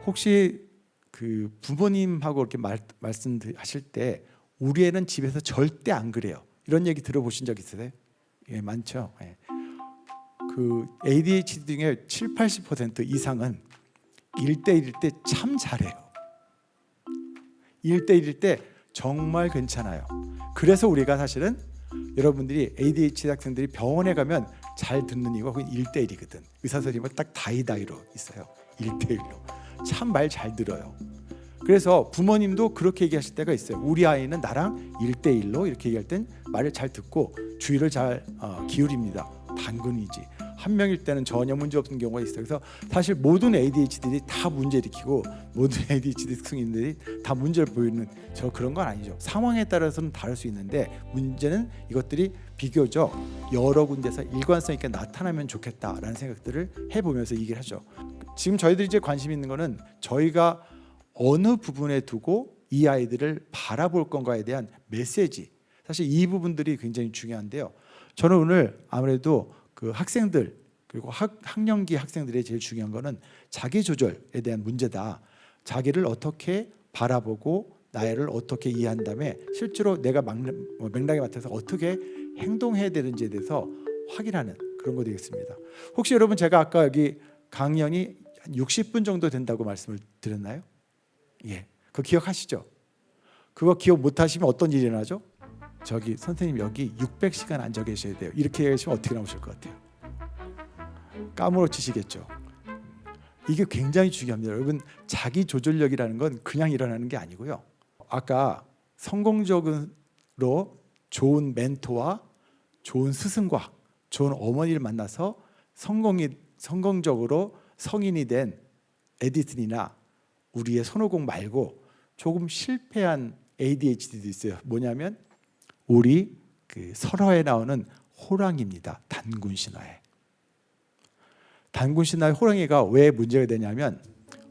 혹시 그 부모님하고 이렇게 말씀하실 때 우리 애는 집에서 절대 안 그래요, 이런 얘기 들어보신 적 있으세요? 예, 많죠. 예. 그 ADHD 중에 70-80% 이상은 1대1일 때 참 잘해요. 1대1일 때 정말 괜찮아요. 그래서 우리가 사실은 여러분들이 ADHD 학생들이 병원에 가면 잘 듣는 이유가 그건 1대1이거든. 의사 선생님은 딱 다이다이로 있어요. 1대1로 참 말 잘 들어요. 그래서 부모님도 그렇게 얘기하실 때가 있어요. 우리 아이는 나랑 1대1로 이렇게 얘기할 땐 말을 잘 듣고 주의를 잘 기울입니다. 단근이지. 한 명일 때는 전혀 문제 없는 경우가 있어요. 그래서 사실 모든 ADHD들이 다 문제 일으키고 모든 ADHD 성인들이 다 문제를 보이는 저 그런 건 아니죠. 상황에 따라서는 다를 수 있는데 문제는 이것들이 비교적 여러 군데서 일관성 있게 나타나면 좋겠다라는 생각들을 해보면서 얘기를 하죠. 지금 저희들이 이제 관심 있는 거는 저희가 어느 부분에 두고 이 아이들을 바라볼 건가에 대한 메시지, 사실 이 부분들이 굉장히 중요한데요. 저는 오늘 아무래도 그 학생들 그리고 학령기 학생들의 제일 중요한 거는 자기 조절에 대한 문제다. 자기를 어떻게 바라보고 나를 어떻게 이해한 다음에 실제로 내가 맥락에 맞춰서 어떻게 행동해야 되는지에 대해서 확인하는 그런 거 되겠습니다. 혹시 여러분 제가 아까 여기 강연이 한 60분 정도 된다고 말씀을 드렸나요? 예, 그거 기억하시죠? 그거 기억 못하시면 어떤 일이 일어나죠? 저기 선생님 여기 600시간 앉아 계셔야 돼요. 이렇게 얘기하시면 어떻게 나오실 것 같아요? 까무러치시겠죠. 이게 굉장히 중요합니다. 여러분 자기 조절력이라는 건 그냥 일어나는 게 아니고요. 아까 성공적으로 좋은 멘토와 좋은 스승과 좋은 어머니를 만나서 성공적으로 성인이 된 에디슨이나 우리의 손오공 말고 조금 실패한 ADHD도 있어요. 뭐냐면 우리 그 설화에 나오는 호랑이입니다. 단군 신화에. 단군 신화의 호랑이가 왜 문제가 되냐면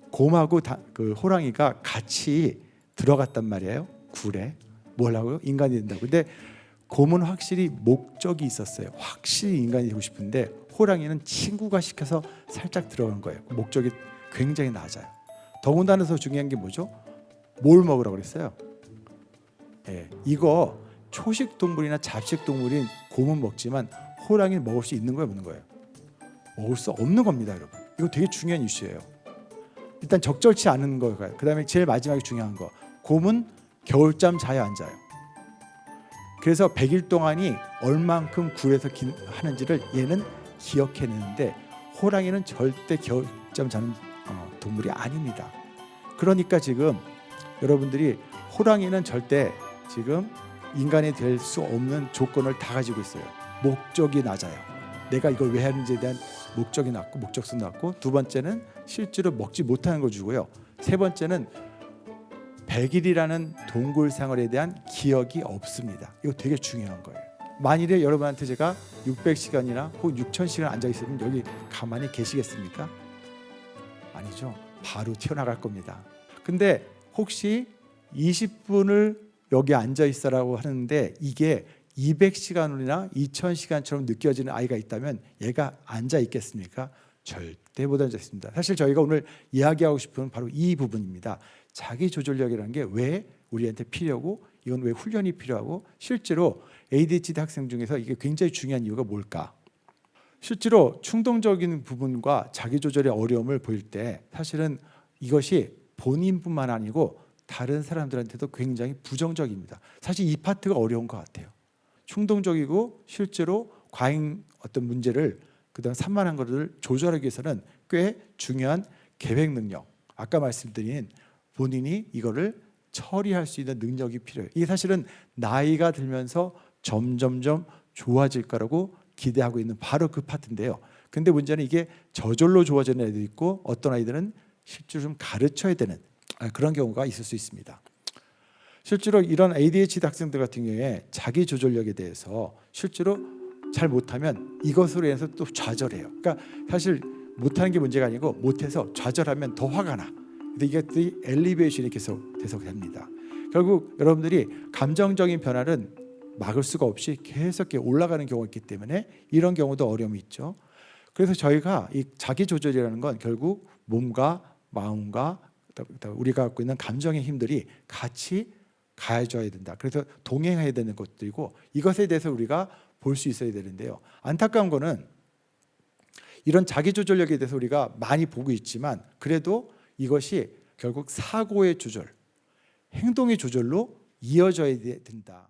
곰하고 그 호랑이가 같이 들어갔단 말이에요. 굴에. 뭘 하고요? 인간이 된다고. 근데 곰은 확실히 목적이 있었어요. 확실히 인간이 되고 싶은데 호랑이는 친구가 시켜서 살짝 들어간 거예요. 목적이 굉장히 낮아요. 더군다나 더 중요한 게 뭐죠? 뭘 먹으라고 그랬어요? 예, 이거 초식 동물이나 잡식 동물인 곰은 먹지만 호랑이는 먹을 수 있는 거예요, 없는 거예요? 먹을 수 없는 겁니다, 여러분. 이거 되게 중요한 이슈예요. 일단 적절치 않은 거예요. 그다음에 제일 마지막에 중요한 거, 곰은 겨울잠 자요, 안 자요? 그래서 100일 동안이 얼만큼 굴에서 하는지를 얘는 기억해내는데 호랑이는 절대 겨울잠 자는 동물이 아닙니다. 그러니까 지금 여러분들이 호랑이는 절대 지금 인간이 될 수 없는 조건을 다 가지고 있어요. 목적이 낮아요. 내가 이걸 왜 하는지에 대한 목적이 낮고 목적성 낮고, 두 번째는 실제로 먹지 못하는 걸 주고요. 세 번째는 100일이라는 동굴 생활에 대한 기억이 없습니다. 이거 되게 중요한 거예요. 만일에 여러분한테 제가 600시간이나 혹은 6000시간 앉아 있으면 여기 가만히 계시겠습니까? 아니죠. 바로 튀어나갈 겁니다. 근데 혹시 20분을 여기 앉아 있어라고 하는데 이게 200시간이나 2000시간처럼 느껴지는 아이가 있다면 얘가 앉아 있겠습니까? 절대 못 앉아 있습니다. 사실 저희가 오늘 이야기하고 싶은 바로 이 부분입니다. 자기 조절력이라는 게 왜 우리한테 필요하고 이건 왜 훈련이 필요하고 실제로 ADHD 학생 중에서 이게 굉장히 중요한 이유가 뭘까? 실제로 충동적인 부분과 자기 조절의 어려움을 보일 때 사실은 이것이 본인뿐만 아니고 다른 사람들한테도 굉장히 부정적입니다. 사실 이 파트가 어려운 것 같아요. 충동적이고 실제로 과잉 어떤 문제를 그다음 산만한 것을 조절하기 위해서는 꽤 중요한 계획 능력, 아까 말씀드린 본인이 이거를 처리할 수 있는 능력이 필요해요. 이게 사실은 나이가 들면서 점점점 좋아질 거라고 기대하고 있는 바로 그 파트인데요. 근데 문제는 이게 저절로 좋아지는 애도 있고 어떤 아이들은 실제로 좀 가르쳐야 되는 그런 경우가 있을 수 있습니다. 실제로 이런 ADHD 학생들 같은 경우에 자기 조절력에 대해서 실제로 잘 못하면 이것으로 인해서 또 좌절해요. 그러니까 사실 못하는 게 문제가 아니고 못해서 좌절하면 더 화가 나. 근데 이게 엘리베이션이 계속 됩니다. 결국 여러분들이 감정적인 변화는 막을 수가 없이 계속 올라가는 경우가 있기 때문에 이런 경우도 어려움이 있죠. 그래서 저희가 이 자기 조절이라는 건 결국 몸과 마음과 우리가 갖고 있는 감정의 힘들이 같이 가해져야 된다. 그래서 동행해야 되는 것들이고 이것에 대해서 우리가 볼 수 있어야 되는데요. 안타까운 거는 이런 자기조절력에 대해서 우리가 많이 보고 있지만 그래도 이것이 결국 사고의 조절, 행동의 조절로 이어져야 된다.